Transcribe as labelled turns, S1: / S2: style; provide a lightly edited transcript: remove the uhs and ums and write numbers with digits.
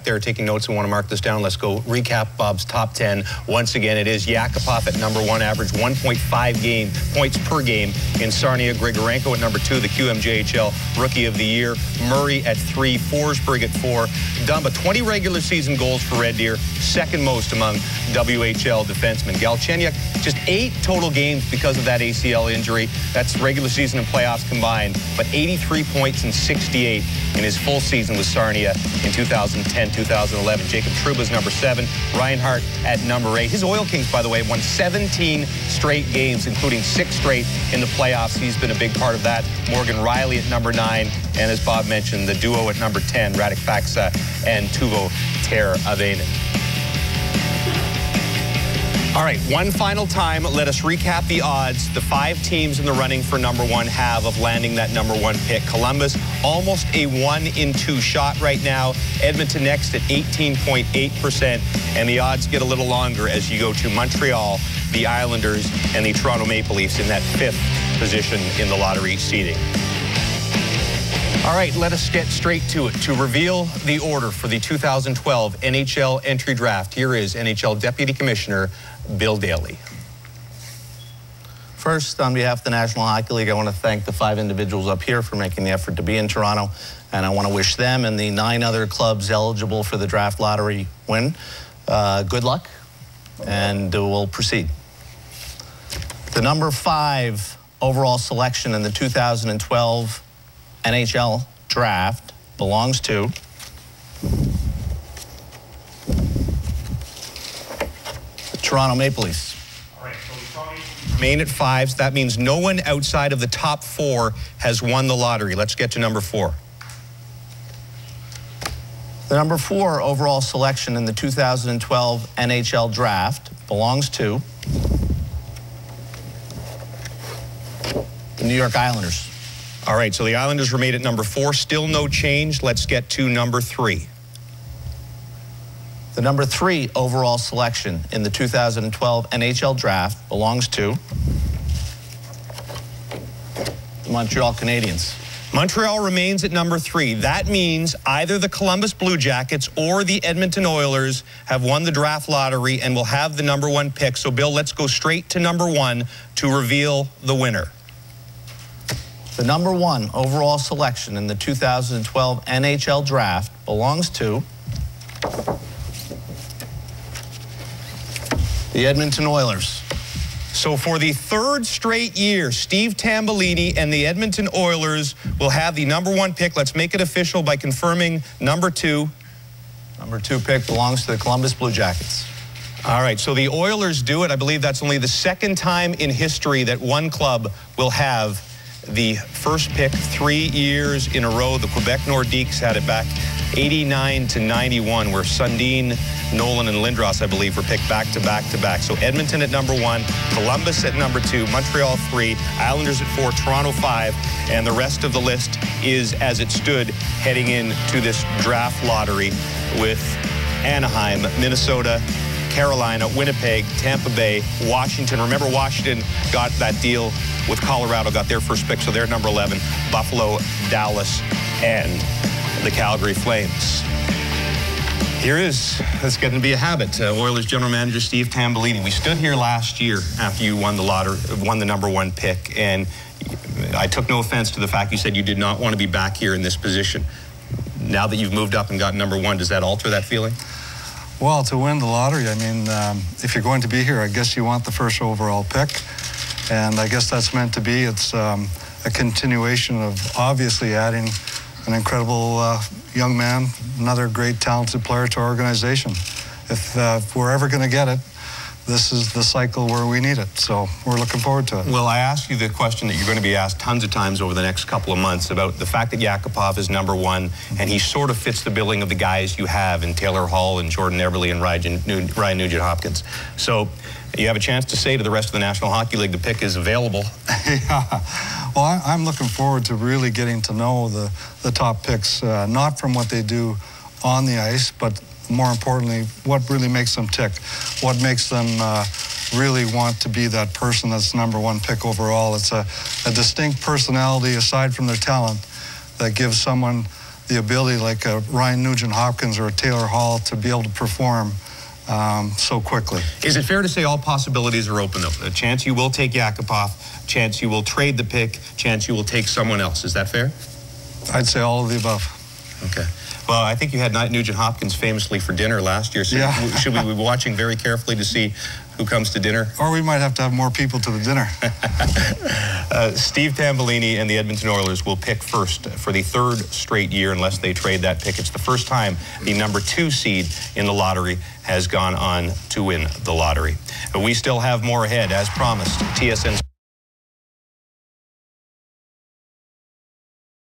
S1: They're taking notes and want to mark this down. Let's go recap Bob's top 10. Once again, it is Yakupov at number 1, average 1.5 points per game in Sarnia. Grigorenko at number 2, the QMJHL Rookie of the Year. Murray at 3, Forsberg at 4. Dumba, 20 regular season goals for Red Deer, second most among WHL defensemen. Galchenyuk, just 8 total games because of that ACL injury. That's regular season and playoffs combined, but 83 points and 68 in his full season with Sarnia in 2010-2011. Jacob Trouba's number 7. Reinhardt at number 8. His Oil Kings, by the way, won 17 straight games, including 6 straight in the playoffs. He's been a big part of that. Morgan Riley at number 9. And as Bob mentioned, the duo at number 10, Radek Faksa and Tuvo Teravainen. All right, one final time, let us recap the odds the 5 teams in the running for number 1 have of landing that number 1 pick. Columbus, almost a 1 in 2 shot right now. Edmonton next at 18.8%. And the odds get a little longer as you go to Montreal, the Islanders, and the Toronto Maple Leafs in that 5th position in the lottery seeding. All right, let us get straight to it. To reveal the order for the 2012 NHL entry draft, here is NHL Deputy Commissioner Bill Daly.
S2: First, on behalf of the National Hockey League, I want to thank the 5 individuals up here for making the effort to be in Toronto, and I want to wish them and the 9 other clubs eligible for the draft lottery win good luck, and we'll proceed. The number 5 overall selection in the 2012 NHL Draft belongs to the Toronto Maple Leafs.
S1: All right, so the Toronto Maple Leafs remain at 5. So that means no one outside of the top 4 has won the lottery. Let's get to number 4.
S2: The number 4 overall selection in the 2012 NHL Draft belongs to the New York Islanders.
S1: All right, so the Islanders remain at number 4. Still no change. Let's get to number 3.
S2: The number 3 overall selection in the 2012 NHL Draft belongs to the Montreal Canadiens.
S1: Montreal remains at number 3. That means either the Columbus Blue Jackets or the Edmonton Oilers have won the draft lottery and will have the number 1 pick. So, Bill, let's go straight to number 1 to reveal the winner.
S2: The number 1 overall selection in the 2012 NHL Draft belongs to the Edmonton Oilers.
S1: So for the 3rd straight year, Steve Tambellini and the Edmonton Oilers will have the number 1 pick. Let's make it official by confirming number 2.
S2: Number 2 pick belongs to the Columbus Blue Jackets.
S1: All right, so the Oilers do it. I believe that's only the 2nd time in history that one club will have the first pick 3 years in a row. The Quebec Nordiques had it back 89 to 91, where Sundin, Nolan, and Lindros, I believe, were picked back to back to back. So Edmonton at number 1, Columbus at number 2, Montreal 3, Islanders at 4, Toronto 5, and the rest of the list is as it stood heading into this draft lottery with Anaheim, Minnesota, Carolina, Winnipeg, Tampa Bay, Washington. Remember, Washington got that deal with Colorado, got their first pick, so they're number 11. Buffalo, Dallas, and the Calgary Flames. Here is, it's going to be a habit. Oilers general manager Steve Tambellini. We stood here last year after you won the lottery, won the number 1 pick, and I took no offense to the fact you said you did not want to be back here in this position. Now that you've moved up and got number 1, does that alter that feeling?
S3: Well, to win the lottery, I mean, if you're going to be here, I guess you want the 1st overall pick. And I guess that's meant to be. It's a continuation of obviously adding an incredible young man, another great talented player to our organization. If we're ever going to get it, this is the cycle where we need it. So we're looking forward to it.
S1: Well, I asked you the question that you're going to be asked tons of times over the next couple of months about the fact that Yakupov is number 1, and he sort of fits the billing of the guys you have in Taylor Hall and Jordan Eberle and Ryan Nugent-Hopkins. So you have a chance to say to the rest of the National Hockey League the pick is available.
S3: Yeah. Well, I'm looking forward to really getting to know the top picks, not from what they do on the ice, but more importantly, what really makes them tick, what makes them really want to be that person that's number 1 pick overall. It's a distinct personality aside from their talent that gives someone the ability like a Ryan Nugent-Hopkins or a Taylor Hall to be able to perform so quickly.
S1: Is it fair to say all possibilities are open, though? A chance you will take Yakupov, chance you will trade the pick, chance you will take someone else. Is that fair?
S3: I'd say all of the above.
S1: Okay. Well, I think you had Nugent-Hopkins famously for dinner last year, so
S3: yeah.
S1: Should we be watching very carefully to see who comes to dinner?
S3: Or we might have to have more people to the dinner.
S1: Steve Tambellini and the Edmonton Oilers will pick first for the third straight year unless they trade that pick. It's the first time the number 2 seed in the lottery has gone on to win the lottery. But we still have more ahead, as promised. TSN's